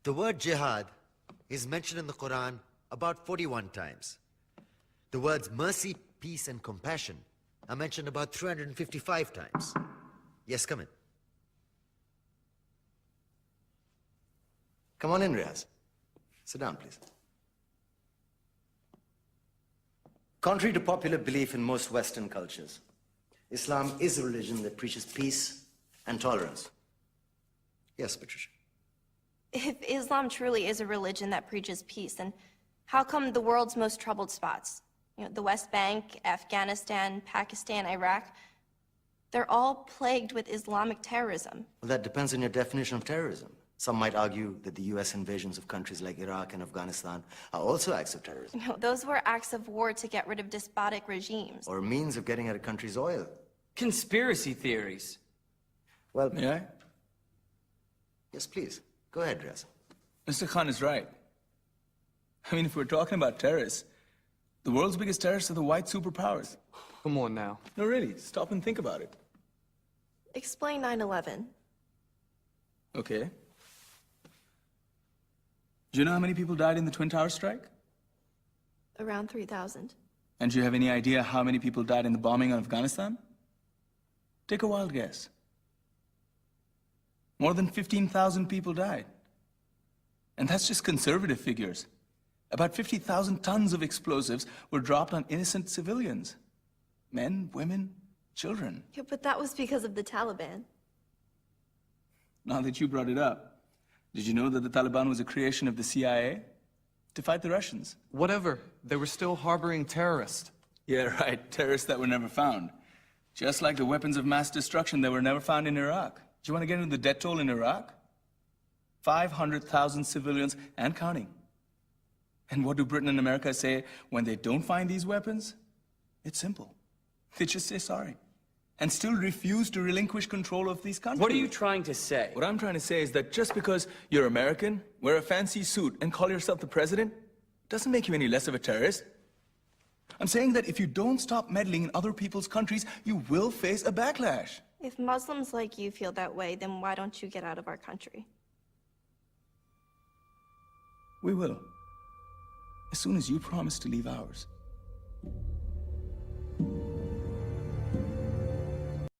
The word jihad is mentioned in the Quran about 41 times. The words mercy, peace, and compassion are mentioned about 355 times. Yes, come in. Come on in, Riaz. Sit down, please. Contrary to popular belief in most Western cultures, Islam is a religion that preaches peace and tolerance. Yes, Patricia. If Islam truly is a religion that preaches peace, then how come the world's most troubled spots, the West Bank, Afghanistan, Pakistan, Iraq, they're all plagued with Islamic terrorism? Well, that depends on your definition of terrorism. Some might argue that the U.S. invasions of countries like Iraq and Afghanistan are also acts of terrorism. Those were acts of war to get rid of despotic regimes. Or a means of getting at a country's oil. Conspiracy theories. Well, May I? Yes, please. Go ahead, Riaz. Mr. Khan is right. I mean, if we're talking about terrorists, the world's biggest terrorists are the white superpowers. Come on now. No, really, stop and think about it. Explain 9/11. Okay. Do you know how many people died in the Twin Towers strike? Around 3,000. And do you have any idea how many people died in the bombing of Afghanistan? Take a wild guess. More than 15,000 people died. And that's just conservative figures. About 50,000 tons of explosives were dropped on innocent civilians. Men, women, children. Yeah, but that was because of the Taliban. Now that you brought it up, did you know that the Taliban was a creation of the CIA to fight the Russians? Whatever. They were still harboring terrorists. Yeah, right. Terrorists that were never found. Just like the weapons of mass destruction that were never found in Iraq. Do you want to get into the death toll in Iraq? 500,000 civilians and counting. And what do Britain and America say when they don't find these weapons? It's simple. They just say sorry. And still refuse to relinquish control of these countries. What are you trying to say? What I'm trying to say is that just because you're American, wear a fancy suit, and call yourself the president, doesn't make you any less of a terrorist. I'm saying that if you don't stop meddling in other people's countries, you will face a backlash. If Muslims like you feel that way, then why don't you get out of our country? We will. As soon as you promise to leave ours.